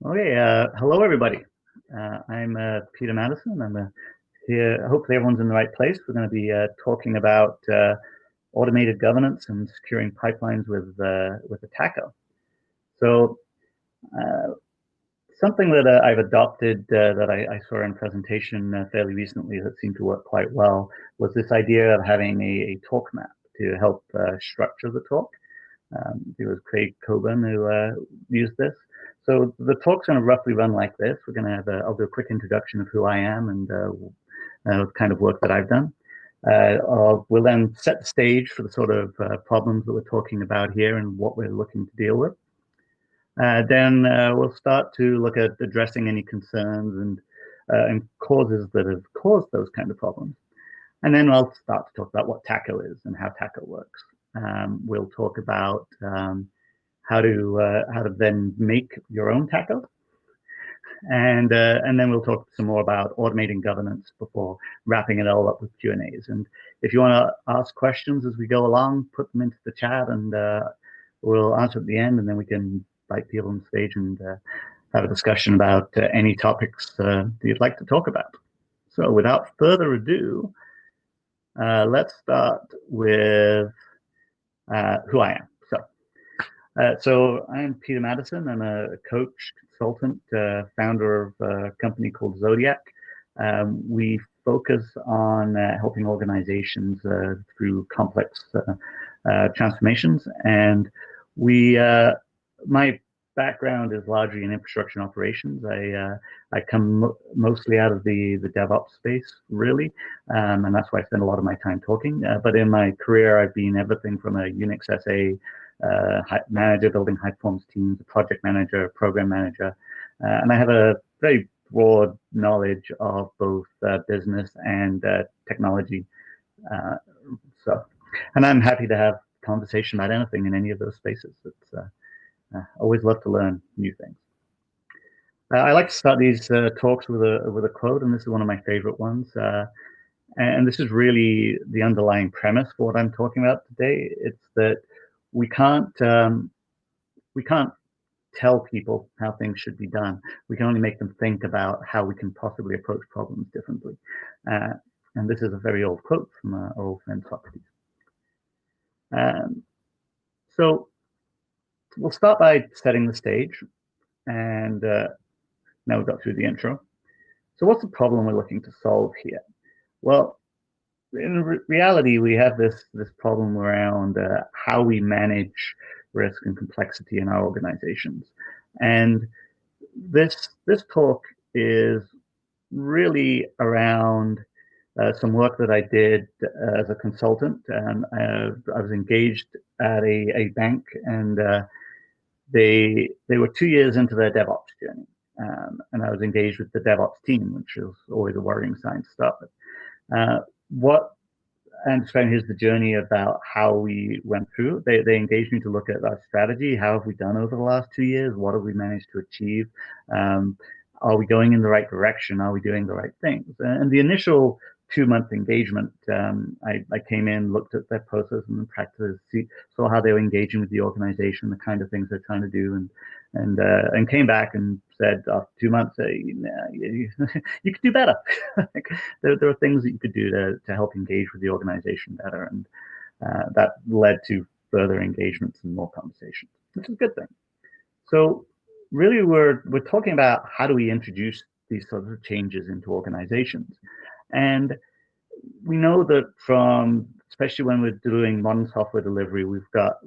Okay, hello everybody. I'm Peter Maddison. I'm here. Hopefully, everyone's in the right place. We're going to be talking about automated governance and securing pipelines with Attacker. So, uh, something that I've adopted that I saw in a presentation fairly recently that seemed to work quite well was this idea of having a talk map to help structure the talk. It was Craig Coburn who used this. So the talk's going to roughly run like this. We're going to have I'll do a quick introduction of who I am and the kind of work that I've done. We'll then set the stage for the sort of problems that we're talking about here and what we're looking to deal with. Then we'll start to look at addressing any concerns and causes that have caused those kind of problems. And then I'll start to talk about what TACO is and how TACO works. We'll talk about how to then make your own TACO, and then we'll talk some more about automating governance before wrapping it all up with Q&As. And if you want to ask questions as we go along, put them into the chat, and we'll answer at the end, and then we can invite people on stage and have a discussion about any topics that you'd like to talk about. So without further ado, let's start with who I am. So I'm Peter Maddison. I'm a coach, consultant, founder of a company called Zodiac. We focus on helping organizations through complex transformations. And my background is largely in infrastructure and operations. I come mostly out of the DevOps space, really, and that's why I spend a lot of my time talking. But in my career, I've been everything from a Unix SA manager, building high performance teams, a project manager, a program manager, and I have a very broad knowledge of both business and technology. And I'm happy to have conversation about anything in any of those spaces. It's always love to learn new things. I like to start these talks with a quote, and this is one of my favorite ones. And this is really the underlying premise for what I'm talking about today. It's that we can't tell people how things should be done. We can only make them think about how we can possibly approach problems differently. And this is a very old quote from our old friend Socrates. So we'll start by setting the stage, and now we've got through the intro. So what's the problem we're looking to solve here? Well, in reality, we have this problem around how we manage risk and complexity in our organizations. And this talk is really around some work that I did as a consultant. I was engaged at a bank, and they were 2 years into their DevOps journey. And I was engaged with the DevOps team, which is always a worrying sign to start with. What I'm describing here's the journey about how we went through. They engaged me to look at our strategy. How have we done over the last 2 years? What have we managed to achieve? Are we going in the right direction? Are we doing the right things? And the initial 2-month engagement, I came in, looked at their process and practice, saw how they were engaging with the organization, the kind of things they're trying to do, and came back and said after 2 months, you could do better. there are things that you could do to help engage with the organization better, and that led to further engagements and more conversations, which is a good thing. So really, we're talking about how do we introduce these sorts of changes into organizations. And we know that especially when we're doing modern software delivery, we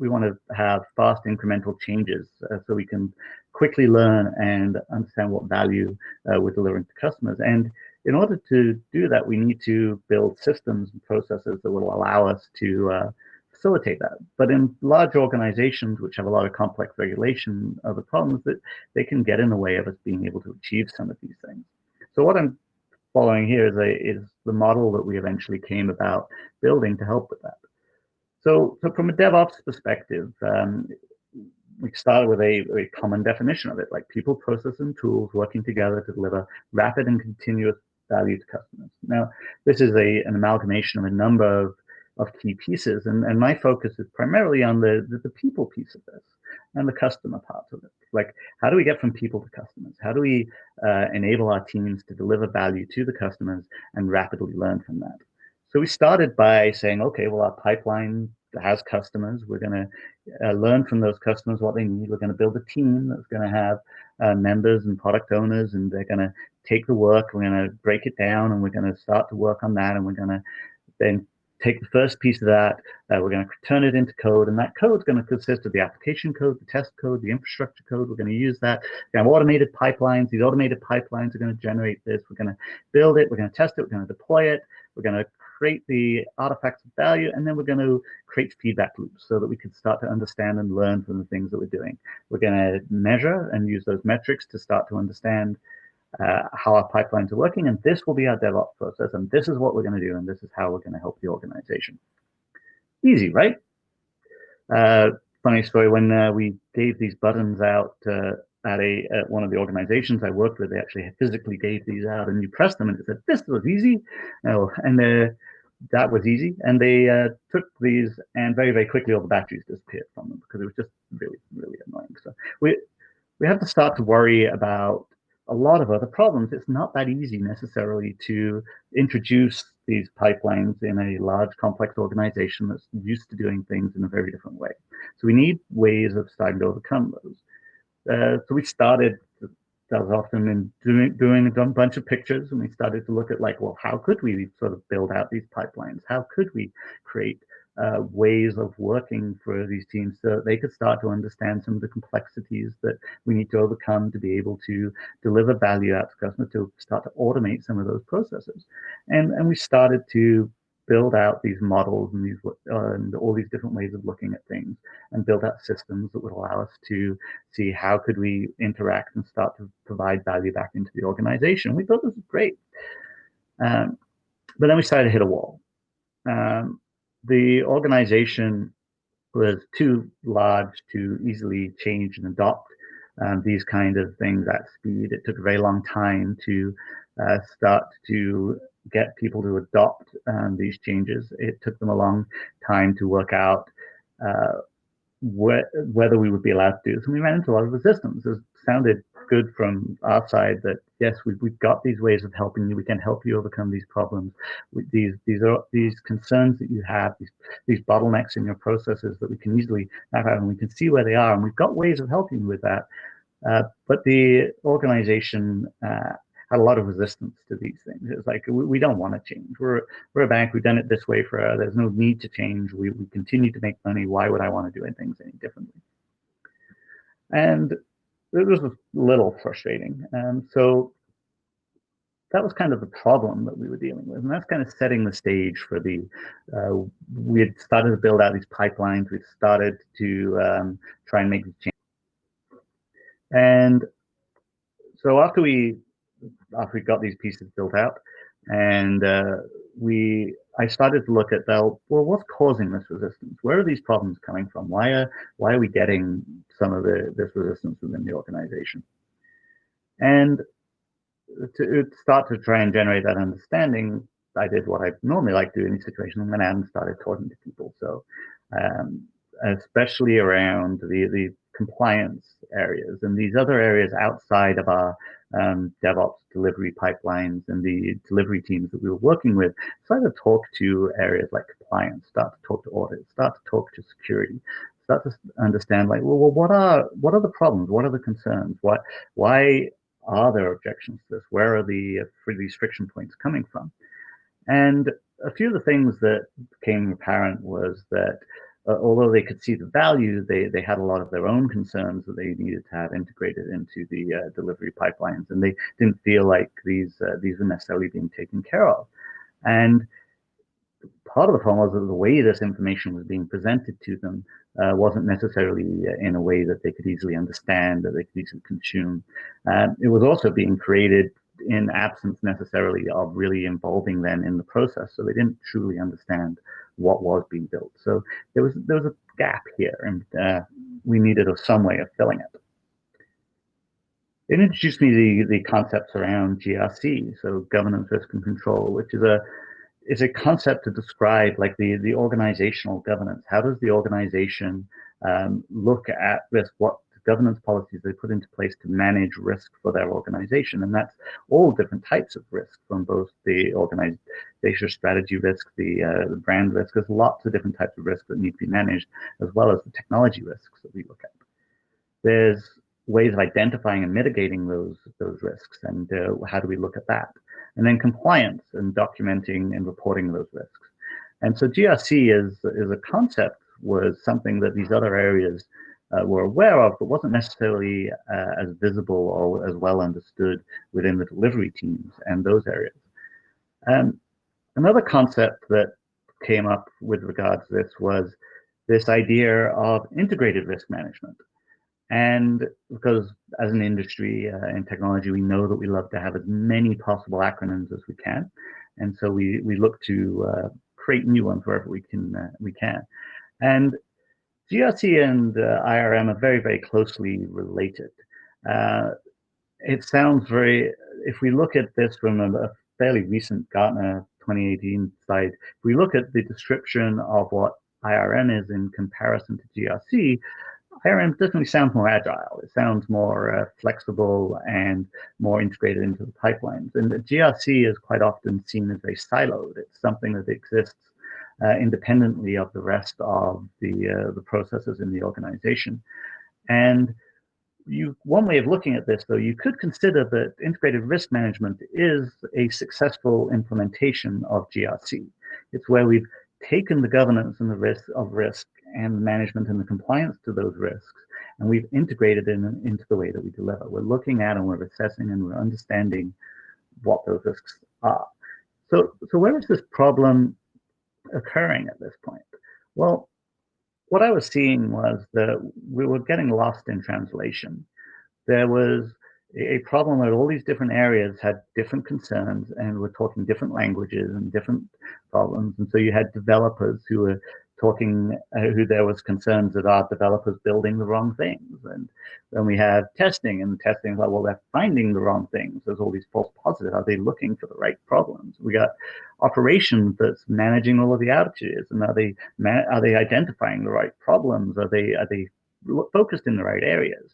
want to have fast incremental changes so we can quickly learn and understand what value we're delivering to customers. And in order to do that, we need to build systems and processes that will allow us to facilitate that. But in large organizations, which have a lot of complex regulation, other problems, that they can get in the way of us being able to achieve some of these things. So what I'm following here is the model that we eventually came about building to help with that. So from a DevOps perspective, we started with a common definition of it, like people, process, and tools working together to deliver rapid and continuous value to customers. Now, this is an amalgamation of a number of key pieces, and my focus is primarily on the people piece of this. and the customer part of it. Like, how do we get from people to customers? How do we enable our teams to deliver value to the customers and rapidly learn from that? So we started by saying, okay, well, our pipeline has customers. We're going to learn from those customers what they need. We're going to build a team that's going to have members and product owners, and they're going to take the work. We're going to break it down, and we're going to start to work on that, and we're going to then take the first piece of that, we're going to turn it into code, and that code is going to consist of the application code, the test code, the infrastructure code. We're going to use that. We're going to have automated pipelines. These automated pipelines are going to generate this. We're going to build it. We're going to test it. We're going to deploy it. We're going to create the artifacts of value, and then we're going to create feedback loops so that we can start to understand and learn from the things that we're doing. We're going to measure and use those metrics to start to understand how our pipelines are working, and this will be our DevOps process, and this is what we're going to do, and this is how we're going to help the organization. Easy, right? Funny story, when we gave these buttons out at one of the organizations I worked with, they actually physically gave these out, and you press them and it said, this was easy. And that was easy. And they took these, and very, very quickly all the batteries disappeared from them because it was just really, really annoying. So we have to start to worry about a lot of other problems. It's not that easy necessarily to introduce these pipelines in a large, complex organization that's used to doing things in a very different way. So we need ways of starting to overcome those. So we started, that was often in doing a bunch of pictures, and we started to look at like, well, how could we sort of build out these pipelines? How could we create ways of working for these teams so that they could start to understand some of the complexities that we need to overcome to be able to deliver value out to customers, to start to automate some of those processes. And we started to build out these models and all these different ways of looking at things, and build out systems that would allow us to see how could we interact and start to provide value back into the organization. We thought this was great. But then we started to hit a wall. The organization was too large to easily change and adopt these kind of things at speed. It took a very long time to start to get people to adopt these changes. It took them a long time to work out whether we would be allowed to do this. And we ran into a lot of resistance. It sounded good from our side that, yes, we've got these ways of helping you. We can help you overcome these problems. These concerns that you have, these bottlenecks in your processes that we can easily map out, and we can see where they are. And we've got ways of helping you with that. But the organization had a lot of resistance to these things. It's like, we don't want to change. We're a bank. We've done it this way forever. There's no need to change. We continue to make money. Why would I want to do things any differently? And it was a little frustrating. And so that was kind of the problem that we were dealing with. And that's kind of setting the stage for we had started to build out these pipelines. We started to try and make these changes. And so after we got these pieces built out, and I started to look at, well, what's causing this resistance? Where are these problems coming from? Why are we getting some of this resistance within the organization? And to start to try and generate that understanding, I did what I normally like to do in these situations. I went out and started talking to people. So especially around the compliance areas and these other areas outside of our DevOps delivery pipelines and the delivery teams that we were working with, start to talk to areas like compliance, start to talk to audit, start to talk to security, start to understand, like, well, what are the problems? What are the concerns? Why are there objections to this? Where are these friction points coming from? And a few of the things that became apparent was that although they could see the value, they had a lot of their own concerns that they needed to have integrated into the delivery pipelines, and they didn't feel like these were necessarily being taken care of. And part of the problem was that the way this information was being presented to them wasn't necessarily in a way that they could easily understand, that they could easily consume. It was also being created in absence necessarily of really involving them in the process, so they didn't truly understand what was being built. So there was a gap here, and we needed some way of filling it. It introduced me the concepts around GRC, so governance, risk, and control, which is a concept to describe like the organizational governance. How does the organization look at risk, what governance policies they put into place to manage risk for their organization. And that's all different types of risk, from both the organization strategy risk, the brand risk. There's lots of different types of risk that need to be managed, as well as the technology risks that we look at. There's ways of identifying and mitigating those risks, and how do we look at that? And then compliance and documenting and reporting those risks. And so GRC as a concept was something that these other areas were aware of, but wasn't necessarily as visible or as well understood within the delivery teams and those areas. Another concept that came up with regards to this was this idea of integrated risk management. And because as an industry in technology, we know that we love to have as many possible acronyms as we can. And so we look to create new ones wherever we can. And GRC and IRM are very, very closely related. It sounds very, if we look at this from a fairly recent Gartner 2018 side, if we look at the description of what IRM is in comparison to GRC, IRM definitely sounds more agile. It sounds more flexible and more integrated into the pipelines. And the GRC is quite often seen as very siloed. It's something that exists independently of the rest of the processes in the organization. And one way of looking at this, though, you could consider that integrated risk management is a successful implementation of GRC. It's where we've taken the governance and the risk and the management and the compliance to those risks, and we've integrated it into the way that we deliver. We're looking at and we're assessing and we're understanding what those risks are. So where is this problem occurring at this point? Well, what I was seeing was that we were getting lost in translation. There was a problem where all these different areas had different concerns and were talking different languages and different problems. And so you had developers who were talking, who there was concerns that our developers building the wrong things. And then we have testing, and the testing is like, well, they're finding the wrong things. There's all these false positives. Are they looking for the right problems? We got operations that's managing all of the outages, and are they identifying the right problems? Are they focused in the right areas?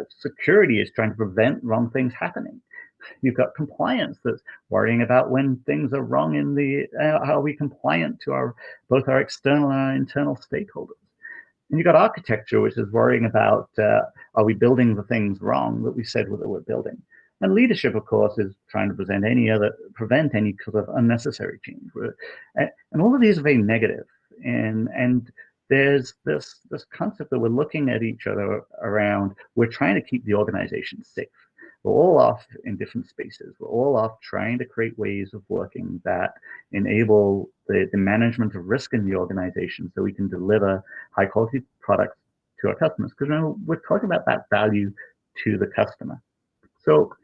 Security is trying to prevent wrong things happening. You've got compliance that's worrying about when things are wrong in the how are we compliant to both our external and our internal stakeholders. And you've got architecture, which is worrying about are we building the things wrong that we said that we're building. And leadership, of course, is trying to prevent any sort of unnecessary change. And all of these are very negative. And there's this concept that we're looking at each other around. We're trying to keep the organization safe. We're all off in different spaces. We're all off trying to create ways of working that enable the management of risk in the organization so we can deliver high quality products to our customers. Because remember, we're talking about that value to the customer. So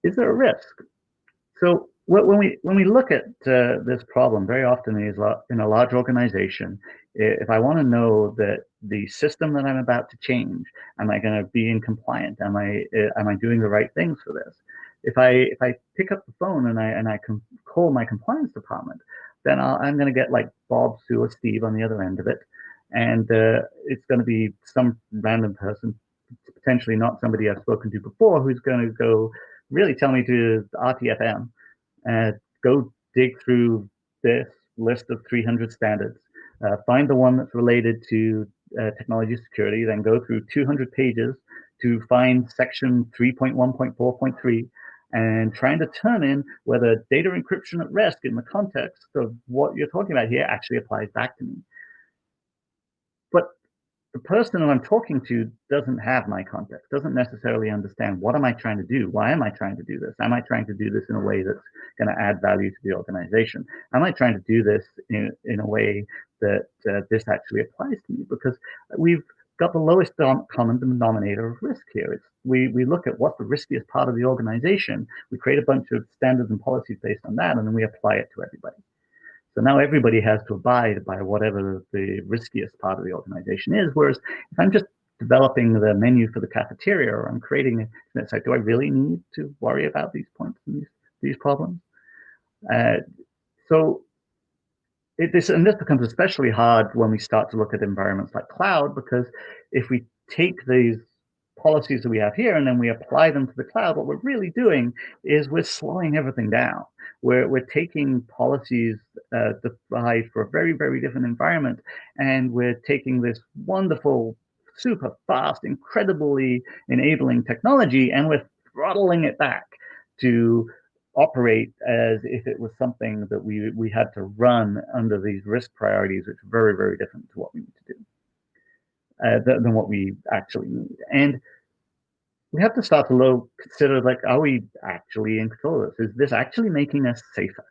is there a risk? So when we look at this problem, very often in a large organization, if I want to know that the system that I'm about to change, am I going to be in compliant? Am I doing the right things for this? If I pick up the phone and I can call my compliance department, then I'm going to get like Bob, Sue, or Steve on the other end of it, and it's going to be some random person, potentially not somebody I've spoken to before, who's going to go really tell me to RTFM. Go dig through this list of 300 standards, find the one that's related to technology security, then go through 200 pages to find section 3.1.4.3 and trying to turn in whether data encryption at rest in the context of what you're talking about here actually applies back to me. But the person who I'm talking to doesn't have my context, doesn't necessarily understand what am I trying to do? Why am I trying to do this? Am I trying to do this in a way that's going to add value to the organization? Am I trying to do this in a way that this actually applies to me? Because we've got the lowest common denominator of risk here. We look at what's the riskiest part of the organization, we create a bunch of standards and policies based on that, and then we apply it to everybody. So now everybody has to abide by whatever the riskiest part of the organization is. Whereas if I'm just developing the menu for the cafeteria, or I'm creating it's like, do I really need to worry about these points and these problems? So this becomes especially hard when we start to look at environments like cloud, because if we take these policies that we have here and then we apply them to the cloud, what we're really doing is we're slowing everything down. We're taking policies devised for a very, very different environment, and we're taking this wonderful, super fast, incredibly enabling technology, and we're throttling it back to operate as if it was something that we had to run under these risk priorities, which are very, very different to what we need to do than what we actually need. And we have to start to consider, like, are we actually in control of this? Is this actually making us safer?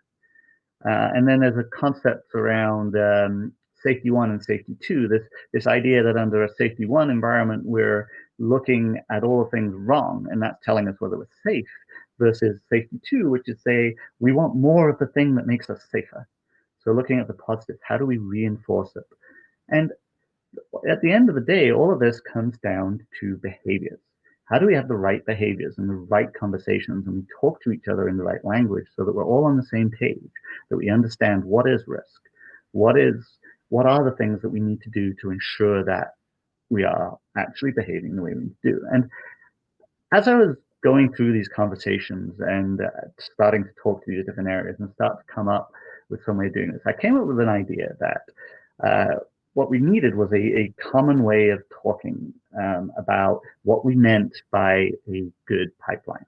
And then there's a concept around safety one and safety two. This idea that under a safety one environment, we're looking at all the things wrong, and that's telling us whether we're safe, versus safety two, which is say we want more of the thing that makes us safer. So looking at the positives, how do we reinforce it? And at the end of the day, all of this comes down to behaviors. How do we have the right behaviors and the right conversations, and we talk to each other in the right language so that we're all on the same page, that we understand what is risk, what are the things that we need to do to ensure that we are actually behaving the way we need to do. And as I was going through these conversations and starting to talk to these different areas and start to come up with some way of doing this, I came up with an idea that what we needed was a common way of talking about what we meant by a good pipeline,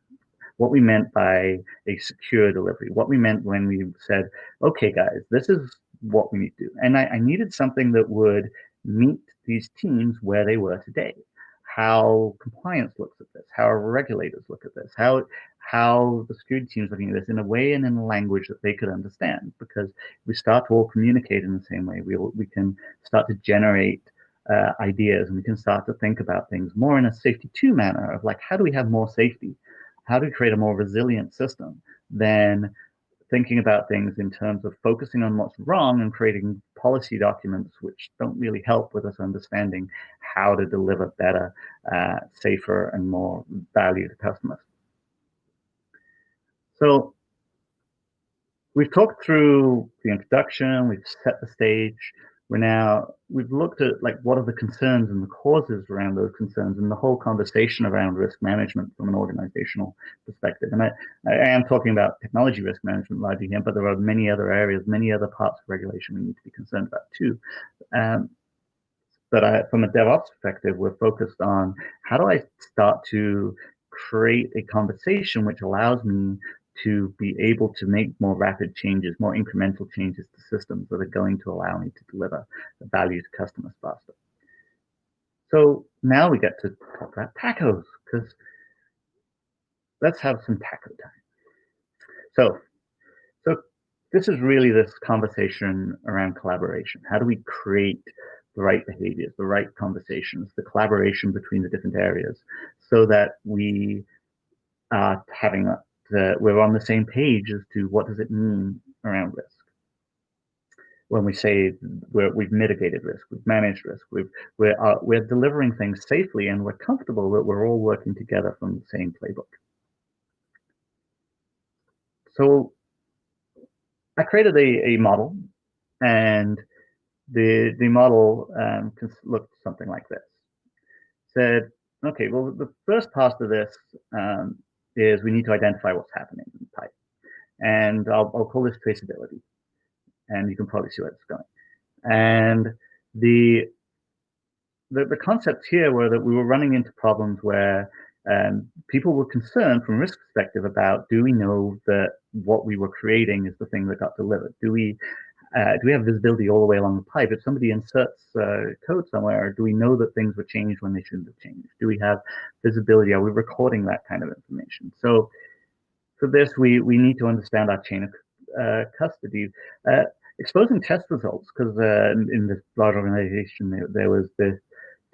what we meant by a secure delivery, what we meant when we said, okay, guys, this is what we need to do. And I needed something that would meet these teams where they were today, how compliance looks at this, how regulators look at this, how the security teams looking at this in a way and in a language that they could understand. Because we start to all communicate in the same way, we can start to generate ideas, and we can start to think about things more in a safety two manner of, like, how do we have more safety? How do we create a more resilient system than thinking about things in terms of focusing on what's wrong and creating policy documents which don't really help with us understanding how to deliver better, safer, and more value to customers. So we've talked through the introduction, we've set the stage. We've looked at, like, what are the concerns and the causes around those concerns, and the whole conversation around risk management from an organizational perspective. And I am talking about technology risk management largely here, but there are many other areas, many other parts of regulation we need to be concerned about too. But from a DevOps perspective, we're focused on how do I start to create a conversation which allows me to be able to make more rapid changes, more incremental changes to systems that are going to allow me to deliver value to customers faster. So now we get to talk about tacos, because let's have some taco time. So this is really this conversation around collaboration. How do we create the right behaviors, the right conversations, the collaboration between the different areas, so that we are we're on the same page as to what does it mean around risk. When we say we've mitigated risk, we've managed risk, we're delivering things safely, and we're comfortable that we're all working together from the same playbook. So I created a model, and the model looked something like this. Said, okay, well, the first part of this is we need to identify what's happening in the pipe. And I'll call this traceability. And you can probably see where it's going. And the concepts here were that we were running into problems where people were concerned from a risk perspective about, do we know that what we were creating is the thing that got delivered? Do we have visibility all the way along the pipe? If somebody inserts code somewhere, do we know that things were changed when they shouldn't have changed? Do we have visibility? Are we recording that kind of information? So for this, we need to understand our chain of custody. Exposing test results, because in this large organization, there was this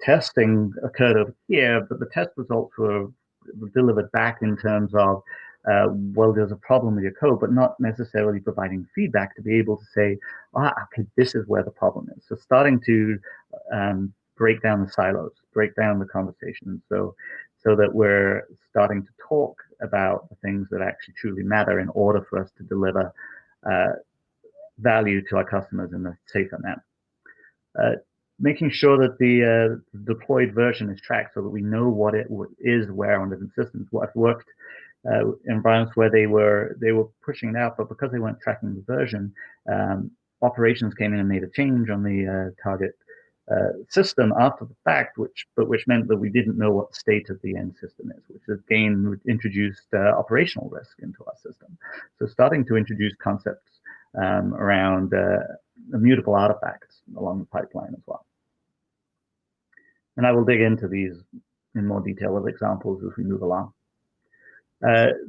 testing occurred over here, but the test results were delivered back in terms of, well, there's a problem with your code, but not necessarily providing feedback to be able to say, okay, this is where the problem is. So starting to break down the silos, break down the conversation, so that we're starting to talk about the things that actually truly matter in order for us to deliver value to our customers in a safer manner. Making sure that the deployed version is tracked so that we know what it is where on different systems. What worked environments where they were pushing it out, but because they weren't tracking the version, operations came in and made a change on the target system after the fact, which meant that we didn't know what the state of the end system is, which again introduced operational risk into our system. So starting to introduce concepts around immutable artifacts along the pipeline as well. And I will dig into these in more detail as examples as we move along.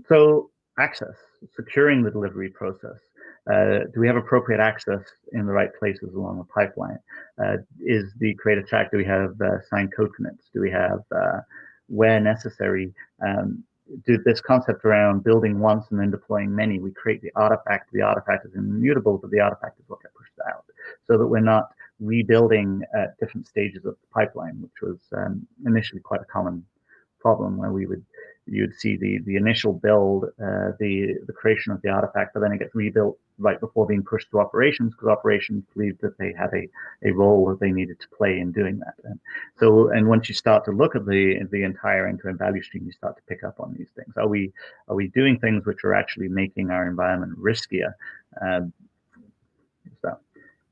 So access, securing the delivery process. Do we have appropriate access in the right places along the pipeline? Is the creator track, do we have signed code commits? Do we have, where necessary, this concept around building once and then deploying many, we create the artifact is immutable, but the artifact is what gets pushed out, so that we're not rebuilding at different stages of the pipeline, which was initially quite a common problem where you'd see the initial build, the creation of the artifact, but then it gets rebuilt right before being pushed to operations, because operations believed that they had a role that they needed to play in doing that. And once you start to look at the entire end-to-end value stream, you start to pick up on these things. Are we doing things which are actually making our environment riskier?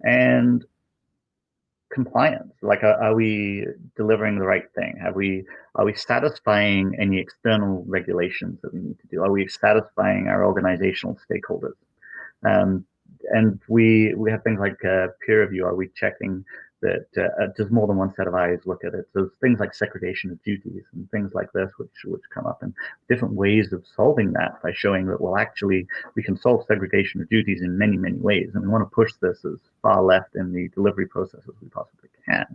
And compliance, like are we delivering the right thing? Are we satisfying any external regulations that we need to do? Are we satisfying our organizational stakeholders? And we have things like peer review. Are we checking that does more than one set of eyes look at it? So things like segregation of duties and things like this, which come up, and different ways of solving that by showing that, well, actually, we can solve segregation of duties in many, many ways. And we want to push this as far left in the delivery process as we possibly can.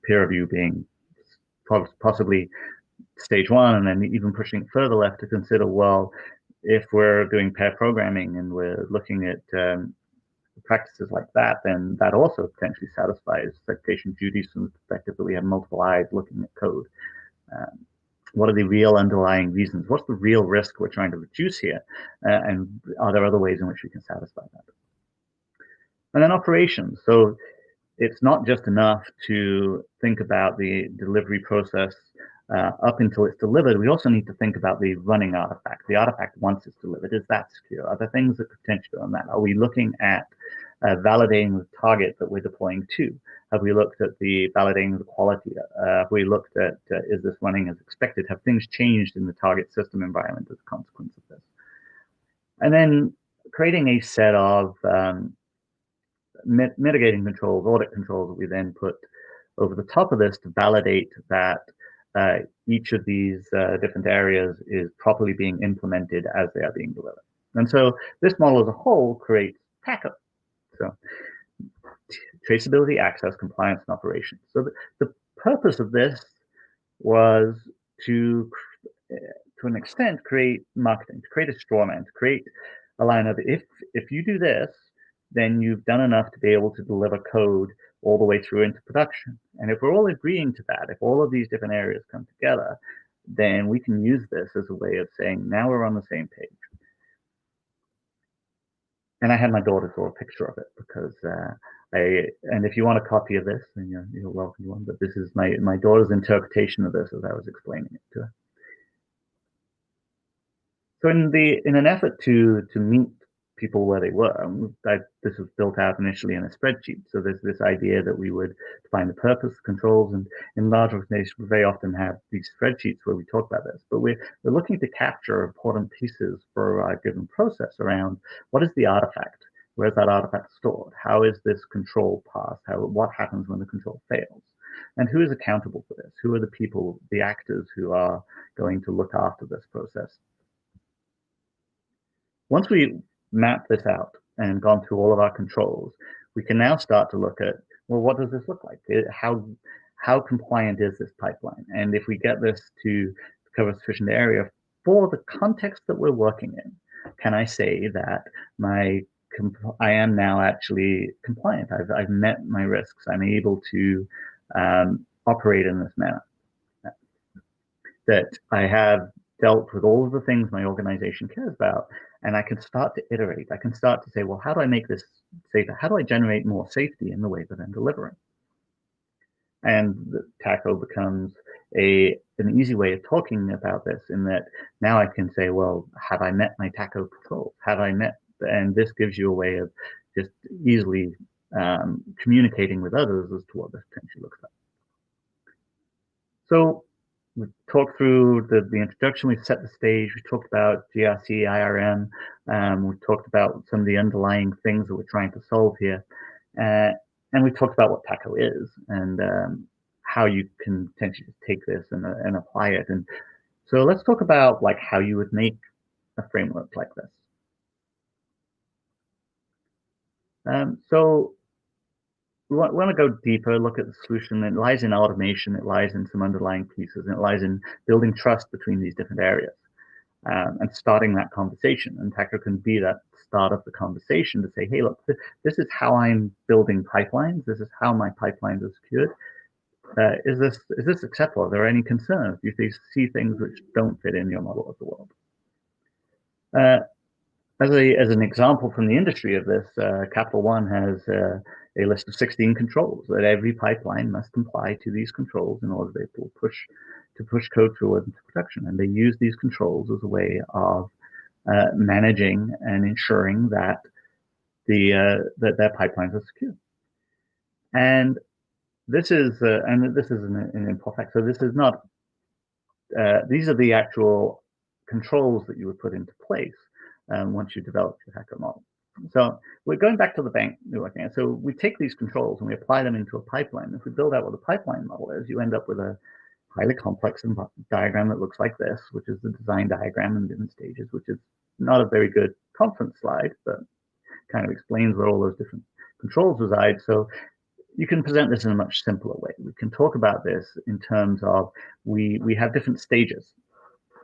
Peer review being possibly stage one, and then even pushing it further left to consider, well, if we're doing pair programming and we're looking at practices like that, then that also potentially satisfies segregation duties from the perspective that we have multiple eyes looking at code. What are the real underlying reasons? What's the real risk we're trying to reduce here? And are there other ways in which we can satisfy that? And then operations. So it's not just enough to think about the delivery process up until it's delivered. We also need to think about the running artifact. The artifact once it's delivered, is that secure? Are there things that could potentially on that? Are we looking at validating the target that we're deploying to? Have we looked at the validating the quality? Have we looked at is this running as expected? Have things changed in the target system environment as a consequence of this? And then creating a set of mitigating controls, audit controls that we then put over the top of this to validate that each of these different areas is properly being implemented as they are being delivered. And so this model as a whole creates TACO. So traceability, access, compliance, and operations. So the purpose of this was to an extent, create marketing, to create a straw man, to create a line of, if you do this, then you've done enough to be able to deliver code all the way through into production. And if we're all agreeing to that, if all of these different areas come together, then we can use this as a way of saying, now we're on the same page. And I had my daughter draw a picture of it because and if you want a copy of this, then you're welcome to one. But this is my daughter's interpretation of this as I was explaining it to her. So in an effort to meet people where they were, this was built out initially in a spreadsheet. So there's this idea that we would define the purpose, controls, and in large organizations, we very often have these spreadsheets where we talk about this. But we're looking to capture important pieces for a given process around what is the artifact? Where's that artifact stored? How is this control passed? What happens when the control fails? And who is accountable for this? Who are the people, the actors who are going to look after this process? Once we map this out and gone through all of our controls, we can now start to look at, well, what does this look like? How compliant is this pipeline? And if we get this to cover sufficient area for the context that we're working in, can I say that I am now actually compliant? I've met my risks. I'm able to operate in this manner. That I have dealt with all of the things my organization cares about, and I can start to iterate. I can start to say, well, how do I make this safer? How do I generate more safety in the way that I'm delivering? And the TACO becomes an easy way of talking about this, in that now I can say, well, have I met my TACO controls? Have I met? And this gives you a way of just easily communicating with others as to what this potentially looks like. So we talked through the introduction, we set the stage, we talked about GRC, IRM, we talked about some of the underlying things that we're trying to solve here. And we talked about what TACO is, and how you can potentially take this and apply it. And so let's talk about like how you would make a framework like this. So we want to go deeper, look at the solution. It lies in automation, it lies in some underlying pieces, and it lies in building trust between these different areas, and starting that conversation. And TACO can be that start of the conversation to say, hey, look, this is how I'm building pipelines. This is how my pipelines are secured. Is this acceptable? Are there any concerns? Do you see things which don't fit in your model of the world? As an example from the industry of this, Capital One has a list of 16 controls that every pipeline must comply to these controls in order to push code through into production. And they use these controls as a way of managing and ensuring that that their pipelines are secure. And this is an important fact. So this is not. These are the actual controls that you would put into place once you develop your hacker model. So we're going back to the bank we're looking at. So we take these controls and we apply them into a pipeline. If we build out what a pipeline model is, you end up with a highly complex diagram that looks like this, which is the design diagram in different stages, which is not a very good conference slide, but kind of explains where all those different controls reside. So you can present this in a much simpler way. We can talk about this in terms of we have different stages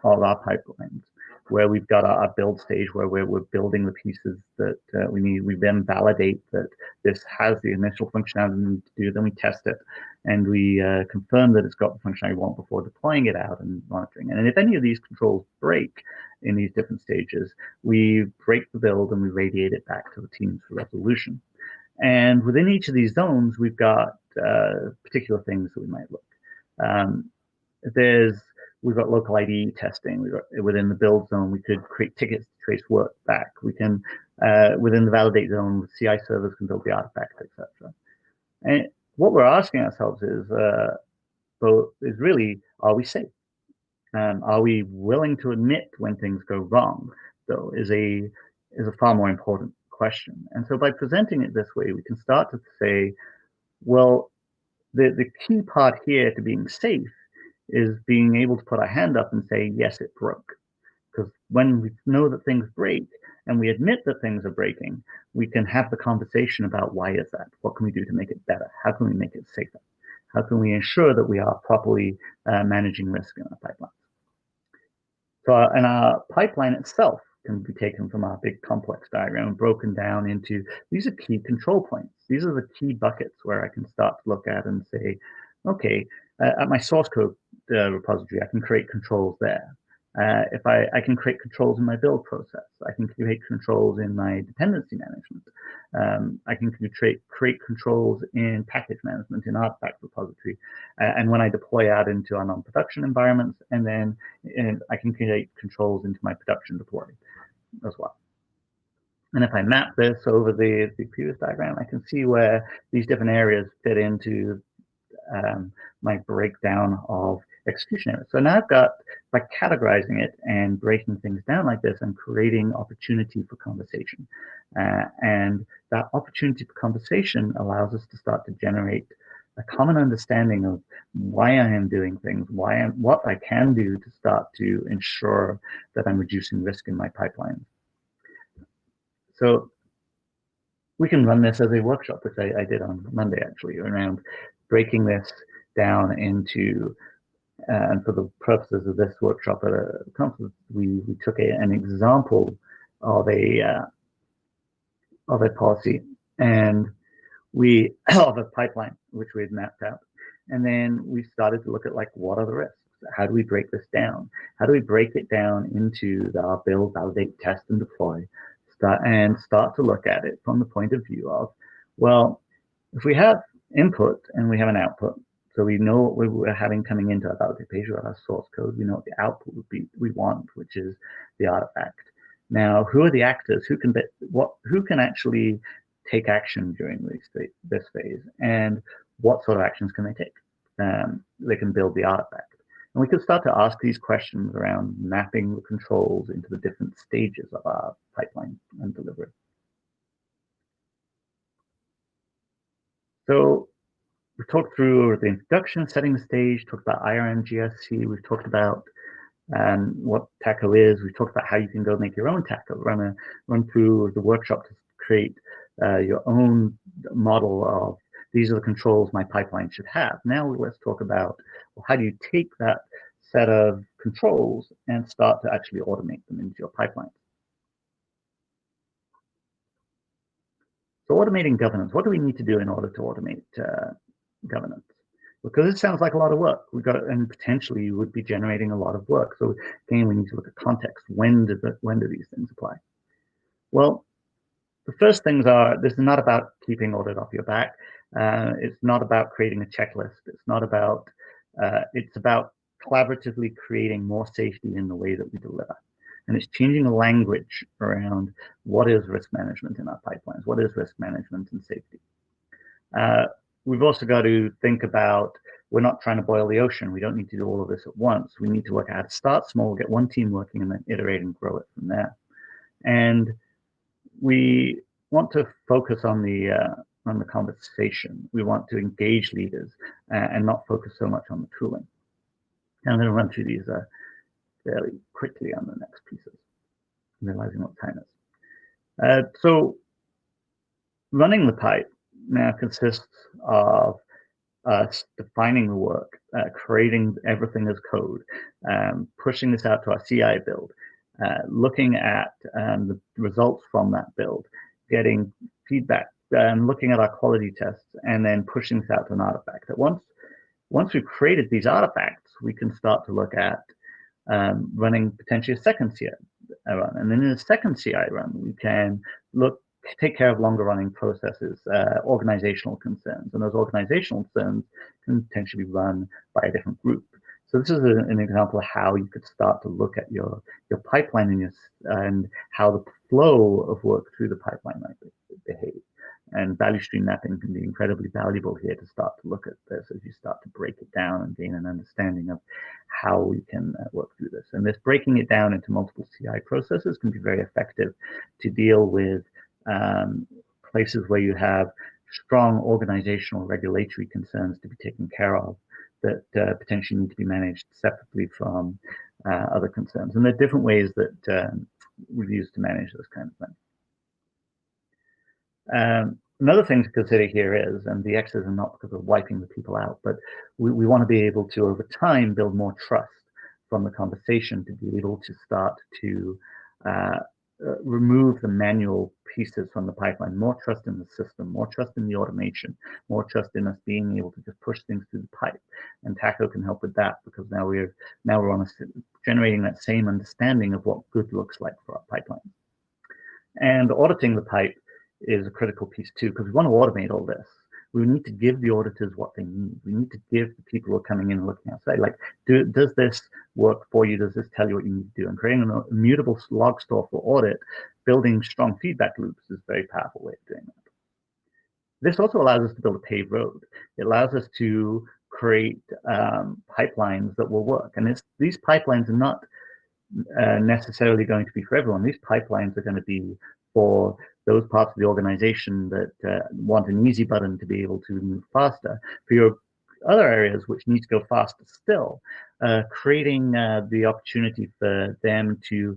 of our pipelines, where we've got our build stage where we're building the pieces that we need. We then validate that this has the initial functionality we need to do. Then we test it, and we confirm that it's got the functionality we want before deploying it out and monitoring it. And if any of these controls break in these different stages, we break the build and we radiate it back to the teams for resolution. And within each of these zones, we've got particular things that we might look. We've got local IDE testing. We've got within the build zone, we could create tickets to trace work back. We can within the validate zone, CI servers can build the artifacts, etc. And what we're asking ourselves is really, are we safe? Are we willing to admit when things go wrong? Though is a far more important question. And so by presenting it this way, we can start to say, well, the key part here to being safe is being able to put our hand up and say, yes, it broke. Because when we know that things break and we admit that things are breaking, we can have the conversation about why is that? What can we do to make it better? How can we make it safer? How can we ensure that we are properly managing risk in our pipeline? So and our pipeline itself can be taken from our big complex diagram and broken down into, these are key control points. These are the key buckets where I can start to look at and say, okay, at my source code repository, I can create controls there. If I can create controls in my build process, I can create controls in my dependency management. I can create controls in package management, in artifact repository. And when I deploy out into our non-production environments, and then I can create controls into my production deploy as well. And if I map this over the previous diagram, I can see where these different areas fit into my breakdown of execution areas. So now I've got, by categorizing it and breaking things down like this, I'm creating opportunity for conversation. And that opportunity for conversation allows us to start to generate a common understanding of why I am doing things, what I can do to start to ensure that I'm reducing risk in my pipeline. So we can run this as a workshop, which I did on Monday, actually, around breaking this down into, and for the purposes of this workshop at a conference, we took an example of a policy, and of a pipeline, which we had mapped out. And then we started to look at, like, what are the risks? How do we break this down? How do we break it down into our build, validate, test, and deploy? Start to look at it from the point of view of, well, if we have input and we have an output, so we know what we're having coming into our validate page or our source code, we know what the output would be we want, which is the artifact. Now, who are the actors? Who can actually take action during this phase, and what sort of actions can they take? They can build the artifact. And we could start to ask these questions around mapping the controls into the different stages of our pipeline and delivery. So we've talked through the introduction, setting the stage, talked about IRM GSC, we've talked about what Taco is, we've talked about how you can go make your own Taco, run through the workshop to create your own model of these are the controls my pipeline should have. Now let's talk about, well, how do you take that set of controls and start to actually automate them into your pipeline. So automating governance, what do we need to do in order to automate governance? Because it sounds like a lot of work. And potentially would be generating a lot of work. So again, we need to look at context. When do these things apply? Well, the first things are, this is not about keeping audit off your back. It's not about creating a checklist. It's about collaboratively creating more safety in the way that we deliver. And it's changing the language around what is risk management in our pipelines, what is risk management and safety. We've also got to think about, we're not trying to boil the ocean. We don't need to do all of this at once. We need to work out how to start small, get one team working, and then iterate and grow it from there. And we want to focus on the conversation. We want to engage leaders and not focus so much on the tooling. And I'm going to run through these fairly quickly on the next pieces, realizing what time is. So running the pipe now consists of us defining the work, creating everything as code, pushing this out to our CI build, looking at the results from that build, getting feedback, looking at our quality tests, and then pushing this out to an artifact. Once we've created these artifacts, we can start to look at running potentially a second CI run. And then in a second CI run, we can take care of longer running processes, organizational concerns. And those organizational concerns can potentially be run by a different group. So this is an example of how you could start to look at your pipeline and how the flow of work through the pipeline might behave. And value stream mapping can be incredibly valuable here to start to look at this as you start to break it down and gain an understanding of how we can work through this. And this breaking it down into multiple CI processes can be very effective to deal with places where you have strong organizational regulatory concerns to be taken care of that potentially need to be managed separately from other concerns. And there are different ways that we've used to manage this kind of thing. Another thing to consider here is, and the X's are not because of wiping the people out, but we want to be able to, over time, build more trust from the conversation to be able to start to remove the manual pieces from the pipeline, more trust in the system, more trust in the automation, more trust in us being able to just push things through the pipe. And Taco can help with that, because now we're generating that same understanding of what good looks like for our pipeline. And auditing the pipe is a critical piece too, because we want to automate all this. We need to give the auditors what they need. We need to give the people who are coming in and looking outside, like, does this work for you? Does this tell you what you need to do? And creating an immutable log store for audit, building strong feedback loops is a very powerful way of doing that. This also allows us to build a paved road. It allows us to create pipelines that will work. And these pipelines are not necessarily going to be for everyone. These pipelines are going to be for those parts of the organization that want an easy button to be able to move faster. For your other areas which need to go faster still, creating the opportunity for them to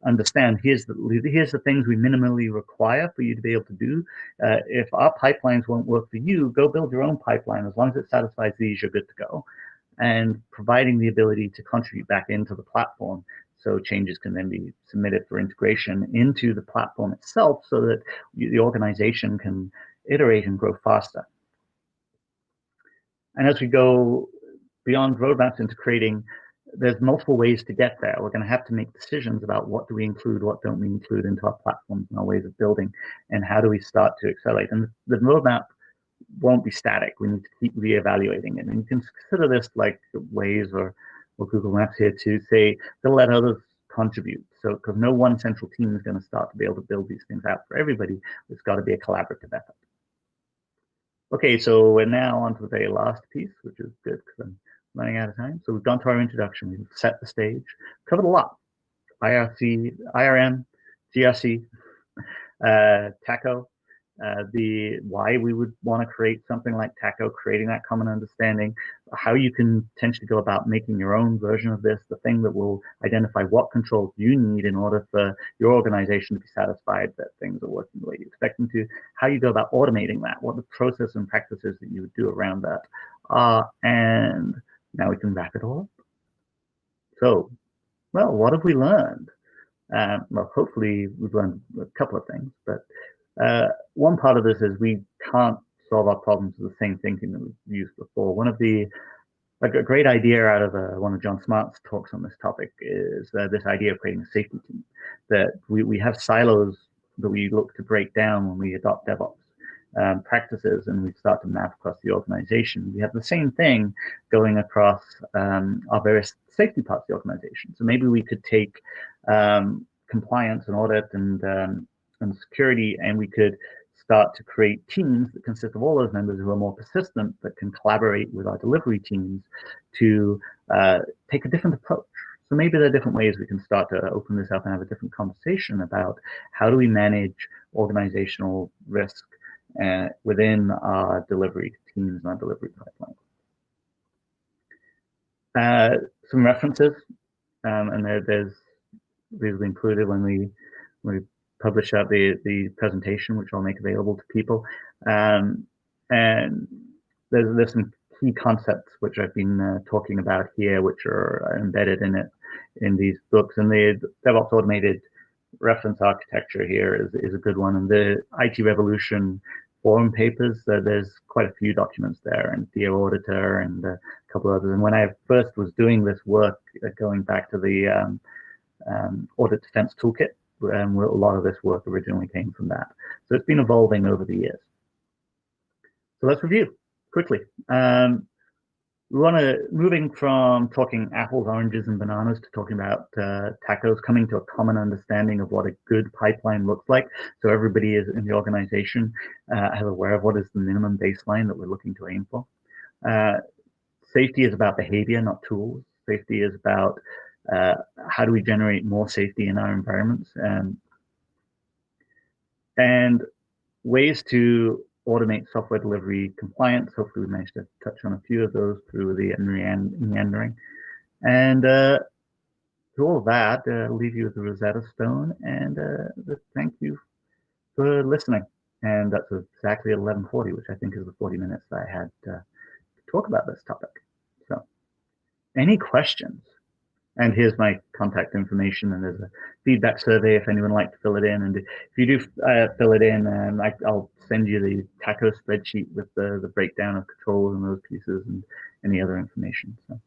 understand, here's the things we minimally require for you to be able to do. If our pipelines won't work for you, go build your own pipeline. As long as it satisfies these, you're good to go. And providing the ability to contribute back into the platform, so changes can then be submitted for integration into the platform itself, so that the organization can iterate and grow faster. And as we go beyond roadmaps into creating, there's multiple ways to get there. We're going to have to make decisions about what do we include, what don't we include into our platforms and our ways of building, and how do we start to accelerate. And the roadmap won't be static. We need to keep reevaluating it. And you can consider this like Waze or Google Maps here to say to let others contribute. So because no one central team is going to start to be able to build these things out for everybody, it's got to be a collaborative effort. Okay, so we're now on to the very last piece, which is good because I'm running out of time. So we've gone to our introduction, we've set the stage, covered a lot. IRC, IRM, GRC, TACO, the why we would want to create something like TACO, creating that common understanding, how you can potentially go about making your own version of this, the thing that will identify what controls you need in order for your organization to be satisfied that things are working the way you expect them to, how you go about automating that, what the process and practices that you would do around that are, and now we can wrap it all up. So, well, what have we learned? Well, hopefully we've learned a couple of things, but one part of this is we can't solve our problems with the same thinking that we've used before. One of the a great idea out of one of John Smart's talks on this topic is this idea of creating a safety team. That we have silos that we look to break down when we adopt DevOps practices and we start to map across the organization. We have the same thing going across our various safety parts of the organization. So maybe we could take compliance and audit and security, and we could start to create teams that consist of all those members who are more persistent, that can collaborate with our delivery teams to take a different approach. So maybe there are different ways we can start to open this up and have a different conversation about how do we manage organizational risk within our delivery teams and our delivery pipeline. Some references, and there's these will be included when we publish out the presentation, which I'll make available to people. And there's some key concepts which I've been talking about here, which are embedded in these books. And the DevOps Automated Reference Architecture here is a good one. And the IT Revolution forum papers, there's quite a few documents there, and Dear Auditor and a couple others. And when I first was doing this work, going back to the Audit Defense Toolkit, a lot of this work originally came from that. So it's been evolving over the years. So let's review quickly. We want to, moving from talking apples, oranges, and bananas to talking about tacos, coming to a common understanding of what a good pipeline looks like. So everybody is in the organization is aware of what is the minimum baseline that we're looking to aim for. Safety is about behavior, not tools. Safety is about how do we generate more safety in our environments, and ways to automate software delivery compliance. Hopefully we managed to touch on a few of those through the meandering. And through all of that, I'll leave you with the Rosetta Stone, and thank you for listening. And that's exactly at 11:40, which I think is the 40 minutes that I had to talk about this topic. So any questions? And here's my contact information, and there's a feedback survey if anyone would like to fill it in. And if you do fill it in, I'll send you the TACO spreadsheet with the breakdown of controls and those pieces and any other information. So